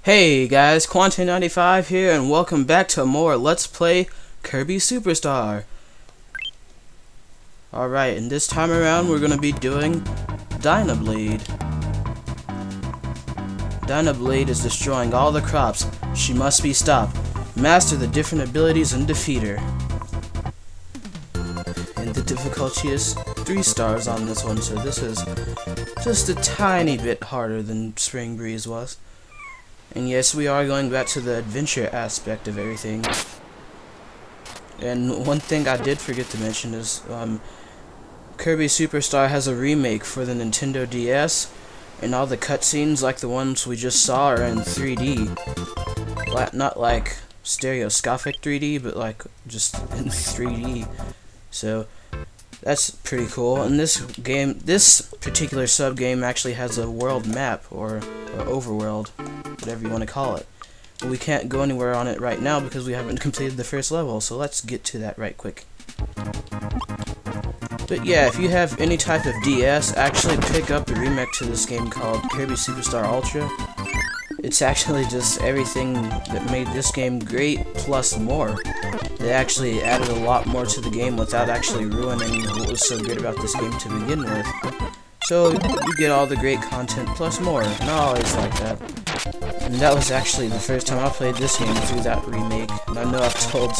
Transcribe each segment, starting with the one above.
Hey guys, Quantum95 here, and welcome back to more Let's Play Kirby Superstar. Alright, and this time around we're going to be doing Dyna Blade. Dyna Blade is destroying all the crops. She must be stopped. Master the different abilities and defeat her. And the difficulty is 3 stars on this one, so this is just a tiny bit harder than Spring Breeze was. And yes, we are going back to the adventure aspect of everything. And one thing I did forget to mention is Kirby Superstar has a remake for the Nintendo DS, and all the cutscenes, like the ones we just saw, are in 3D. Not like stereoscopic 3D, but like just in 3D. So that's pretty cool. And this particular sub-game actually has a world map, or overworld, whatever you want to call it. But we can't go anywhere on it right now because we haven't completed the first level, so let's get to that right quick. But yeah, if you have any type of DS, actually pick up the remake to this game called Kirby Superstar Ultra. It's actually just everything that made this game great, plus more. They actually added a lot more to the game without actually ruining what was so good about this game to begin with. So you get all the great content plus more, and I always like that. And that was actually the first time I played this game through that remake. And I know I've told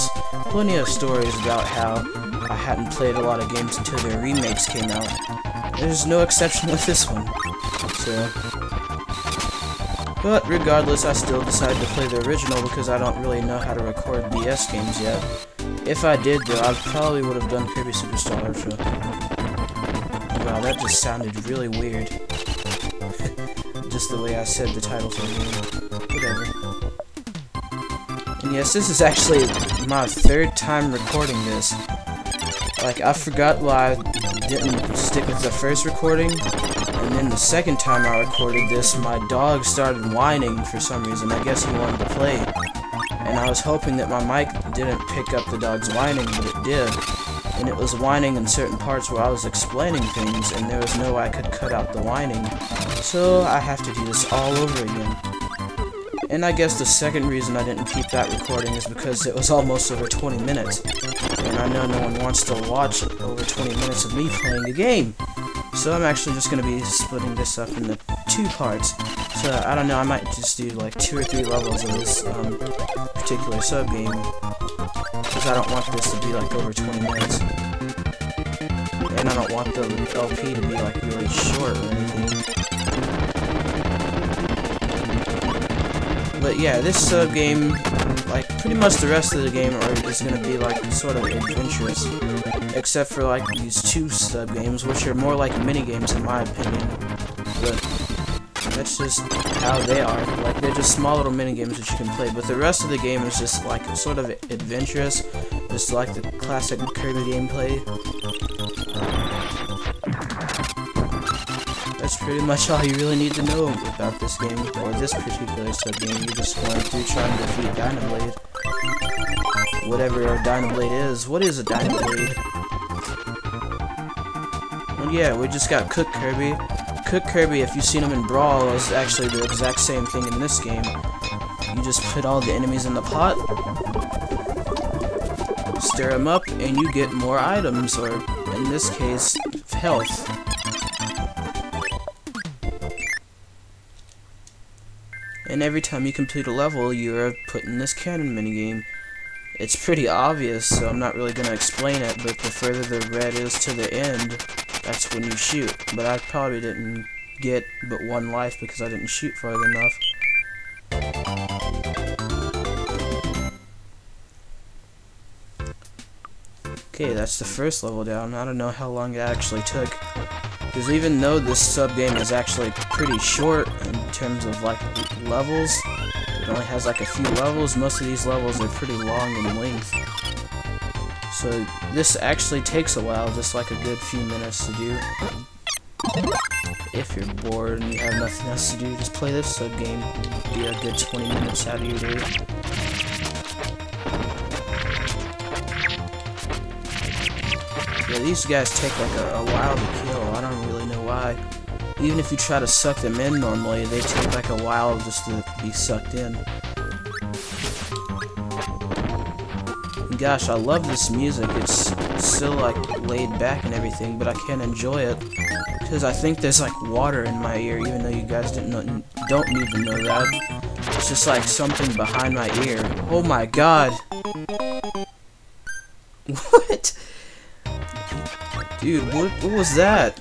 plenty of stories about how I hadn't played a lot of games until their remakes came out. There's no exception with this one. But regardless, I still decided to play the original because I don't really know how to record DS games yet. If I did though, I probably would have done Kirby Superstar Ultra. Wow, that just sounded really weird. Just the way I said the title for the game. Whatever. And yes, this is actually my 3rd time recording this. Like, I forgot why I didn't stick with the first recording. And then the second time I recorded this, my dog started whining for some reason. I guess he wanted to play. And I was hoping that my mic didn't pick up the dog's whining, but it did. And it was whining in certain parts where I was explaining things, and there was no way I could cut out the whining. So I have to do this all over again. And I guess the second reason I didn't keep that recording is because it was almost over 20 minutes. And I know no one wants to watch over 20 minutes of me playing a game. So I'm actually just going to be splitting this up into 2 parts. So I don't know, I might just do like 2 or 3 levels of this particular sub-game. Because I don't want this to be like over 20 minutes. And I don't want the LP to be like really short or anything. But yeah, this sub-game, like pretty much the rest of the game is going to be like sort of adventurous. Except for like these 2 sub-games, which are more like mini-games in my opinion. But that's just how they are. Like, they're just small little mini-games that you can play. But the rest of the game is just like sort of adventurous. Just like the classic Kirby gameplay. That's pretty much all you really need to know about this game, or this particular sub-game. You're just going through trying to defeat Dyna Blade. Whatever a Dyna Blade is. What is a Dyna Blade? Well, yeah, we just got Cook Kirby. Cook Kirby, if you've seen him in Brawl, is actually the exact same thing in this game. You just put all the enemies in the pot, stir them up, and you get more items, or in this case, health. And every time you complete a level, you're put in this cannon minigame. It's pretty obvious, so I'm not really going to explain it, but the further the red is to the end, that's when you shoot. But I probably didn't get but 1 life because I didn't shoot far enough. Okay, that's the first level down. I don't know how long it actually took. Because even though this sub-game is actually pretty short in terms of like levels, it only has like a few levels. Most of these levels are pretty long in length. So this actually takes a while, just like a good few minutes to do. If you're bored and you have nothing else to do, just play this sub-game. Be a good 20 minutes out of your day. Yeah, these guys take like a while to kill. I don't really know why. even if you try to suck them in normally, they take like a while just to be sucked in. Gosh, I love this music. It's still like laid back and everything, but I can't enjoy it because I think there's like water in my ear, even though you guys don't need to know that. It's just like something behind my ear. Oh my god! What? Dude, what was that?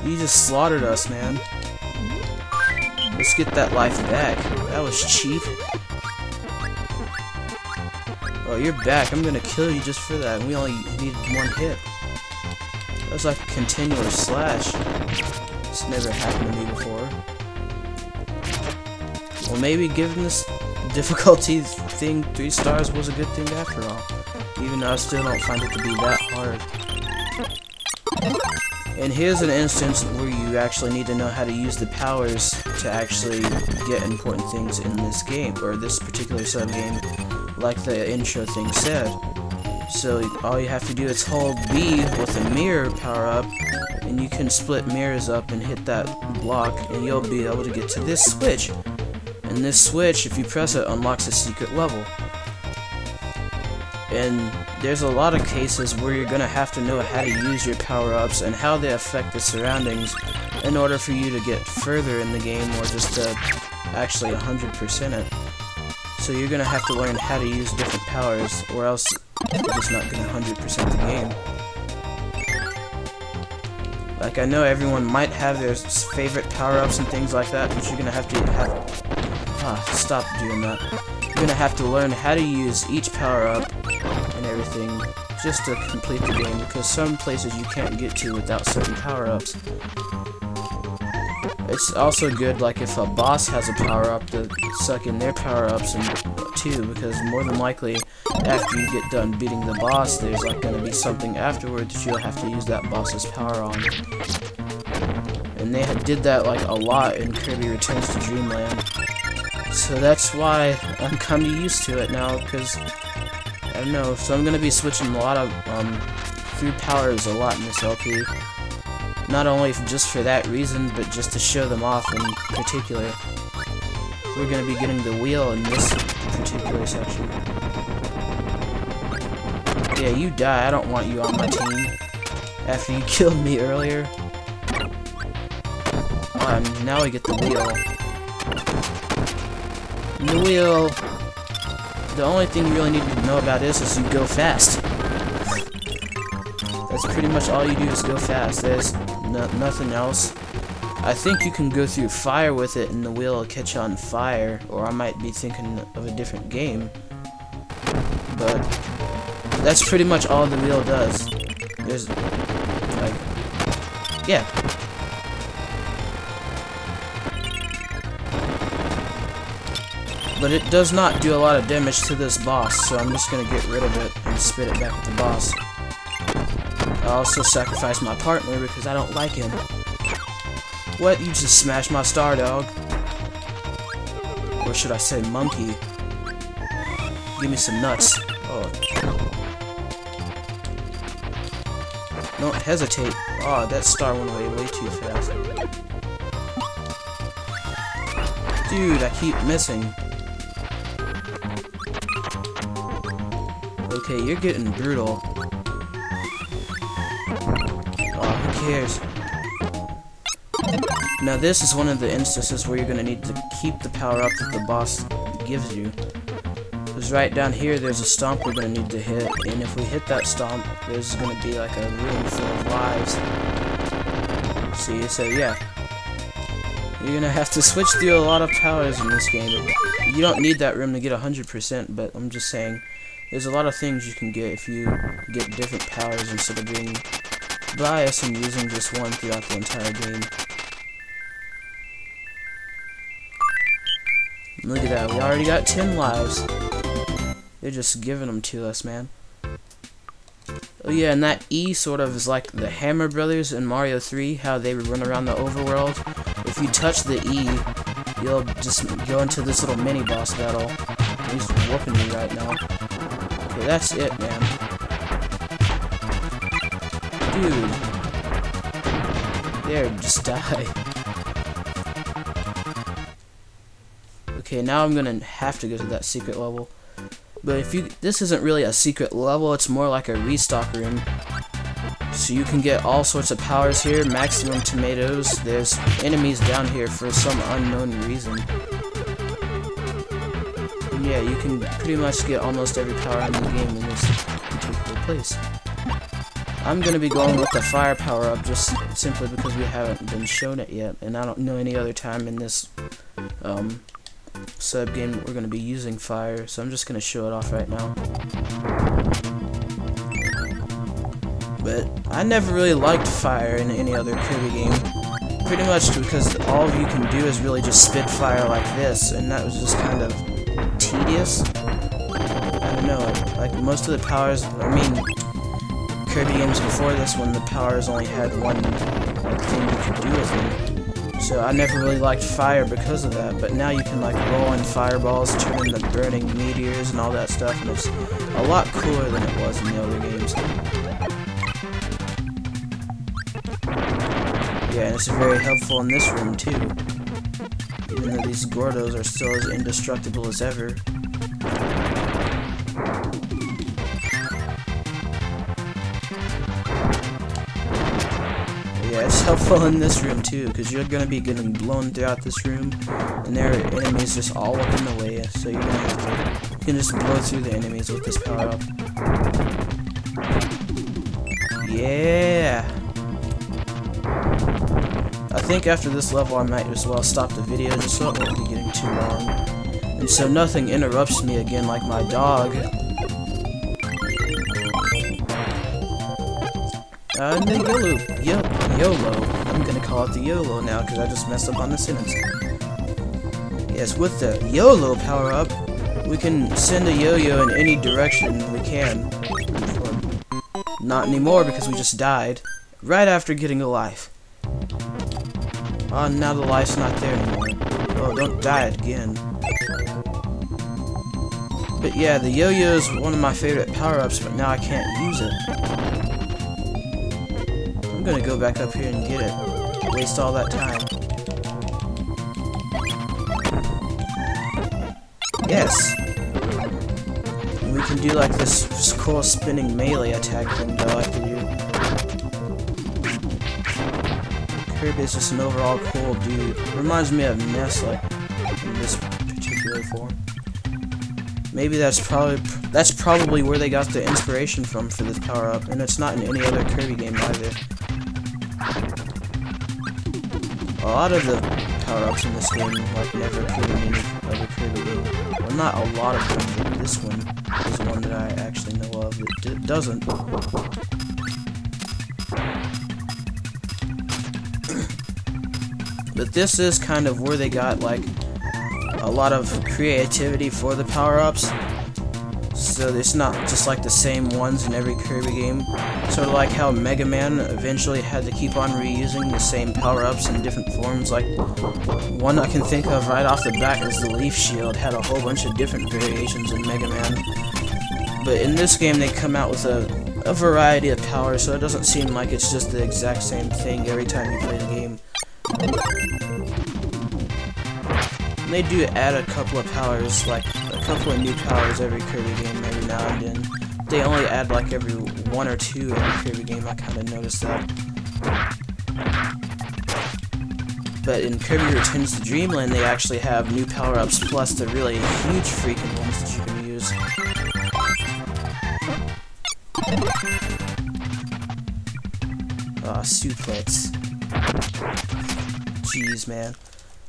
You just slaughtered us, man. Let's get that life back. That was cheap. Oh, you're back. I'm gonna kill you just for that. We only needed one hit. That was like a continuous slash. It's never happened to me before. Well, maybe given this difficulty thing, 3 stars was a good thing after all. Even though I still don't find it to be that hard. And here's an instance where you actually need to know how to use the powers to actually get important things in this game, or this particular sub-game, like the intro thing said. So all you have to do is hold B with a mirror power-up, and you can split mirrors up and hit that block, and you'll be able to get to this switch. And this switch, if you press it, unlocks a secret level. And there's a lot of cases where you're gonna have to know how to use your power-ups and how they affect the surroundings in order for you to get further in the game, or just to actually 100% it. So you're gonna have to learn how to use different powers, or else you're just not gonna 100% the game. Like, I know everyone might have their favorite power-ups and things like that, but you're gonna have to stop doing that. You're gonna have to learn how to use each power-up and everything just to complete the game, because some places you can't get to without certain power-ups. It's also good, like, if a boss has a power-up, to suck in their power-ups too, because more than likely, after you get done beating the boss, there's like gonna be something afterward that you'll have to use that boss's power on. And they did that like a lot in Kirby Returns to Dreamland. So that's why I'm kinda used to it now, because I don't know, so I'm gonna be switching a lot of through powers a lot in this LP. Not only just for that reason, but just to show them off in particular. We're gonna be getting the wheel in this particular section. Yeah, you die. I don't want you on my team. After you killed me earlier. Now we get the wheel. And the wheel... The only thing you really need to know about this is you go fast. That's pretty much all you do, is go fast. There's nothing else. I think you can go through fire with it and the wheel will catch on fire, or I might be thinking of a different game. But that's pretty much all the wheel does. There's like, yeah. But it does not do a lot of damage to this boss, so I'm just gonna get rid of it and spit it back at the boss. I also sacrificed my partner because I don't like him. What? You just smashed my star, dog. Or should I say monkey? Give me some nuts. Oh. Don't hesitate. Oh, that star went away way too fast. Dude, I keep missing. Okay, you're getting brutal. Oh, who cares? Now this is one of the instances where you're going to need to keep the power up that the boss gives you. Because right down here there's a stomp we're going to need to hit, and if we hit that stomp, there's going to be like a room full of lives. See, so yeah. You're going to have to switch through a lot of powers in this game. You don't need that room to get 100%, but I'm just saying, there's a lot of things you can get if you get different powers instead of being biased and using just one throughout the entire game. Look at that, we already got 10 lives. They're just giving them to us, man. Oh yeah, and that E sort of is like the Hammer Brothers in Mario 3, how they run around the overworld. If you touch the E, you'll just go into this little mini-boss battle. He's whooping me right now. Okay, that's it, man. Dude. There, just die. Okay, now I'm gonna have to go to that secret level. But this isn't really a secret level, it's more like a restock room. So you can get all sorts of powers here, maximum tomatoes. There's enemies down here for some unknown reason. And yeah, you can pretty much get almost every power in the game in this particular place. I'm gonna be going with the fire power up just simply because we haven't been shown it yet, and I don't know any other time in this sub-game that we're gonna be using fire, so I'm just gonna show it off right now. But I never really liked fire in any other Kirby game, pretty much because all you can do is really just spit fire like this, and that was just kind of tedious. I don't know, like most of the powers, I mean, Kirby games before this one, the powers only had one like thing you could do with them. So I never really liked fire because of that, but now you can like roll in fireballs, turn into burning meteors and all that stuff, and it's a lot cooler than it was in the other games. Yeah, and it's very helpful in this room too. Even though these Gordos are still as indestructible as ever. Yeah, it's helpful in this room too, because you're gonna be getting blown throughout this room, and there are enemies just all up in the way, so you're gonna have to, you can just blow through the enemies with this power up. Yeah! I think after this level I might as well stop the video just so it won't be getting too long. And so nothing interrupts me again like my dog. And the YOLO. I'm gonna call it the YOLO now because I just messed up on the sentence. Yes, with the YOLO power up, we can send a yo-yo in any direction we can. Not anymore because we just died right after getting a life. Oh, now the life's not there anymore. Oh, don't die again. But yeah, the yo-yo is one of my favorite power-ups, but now I can't use it. I'm gonna go back up here and get it. Waste all that time. Yes! And we can do like this cool spinning melee attack thing that I like to do. Kirby is just an overall cool dude. Reminds me of Ness, like, in this particular form. Maybe that's probably where they got the inspiration from for this power-up, and it's not in any other Kirby game either. A lot of the power-ups in this game, like, never appeared in any other Kirby game. Well, not a lot of them, but this one is one that I actually know of that doesn't. But this is kind of where they got, like, a lot of creativity for the power-ups. So it's not just like the same ones in every Kirby game. Sort of like how Mega Man eventually had to keep on reusing the same power-ups in different forms. Like, one I can think of right off the bat is the Leaf Shield. Had a whole bunch of different variations in Mega Man. But in this game they come out with a variety of powers, so it doesn't seem like it's just the exact same thing every time you play the game. And they do add a couple of powers, like a couple of new powers every Kirby game every now and then. They only add like every 1 or 2 every Kirby game, I kind of noticed that. But in Kirby Returns to Dreamland, they actually have new power-ups plus the really huge freaking ones that you can use. Suplex. Jeez, man.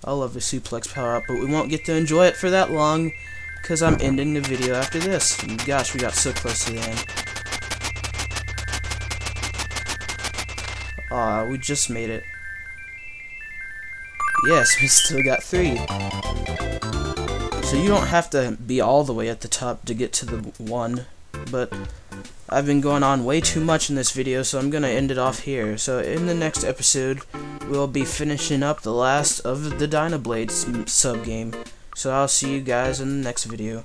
I love the suplex power-up, but we won't get to enjoy it for that long, because I'm ending the video after this. And gosh, we got so close to the end. Aw, we just made it. Yes, we still got 3. So you don't have to be all the way at the top to get to the 1, but I've been going on way too much in this video, so I'm gonna end it off here. So in the next episode, we'll be finishing up the last of the Dyna Blade Sub-Game. So I'll see you guys in the next video.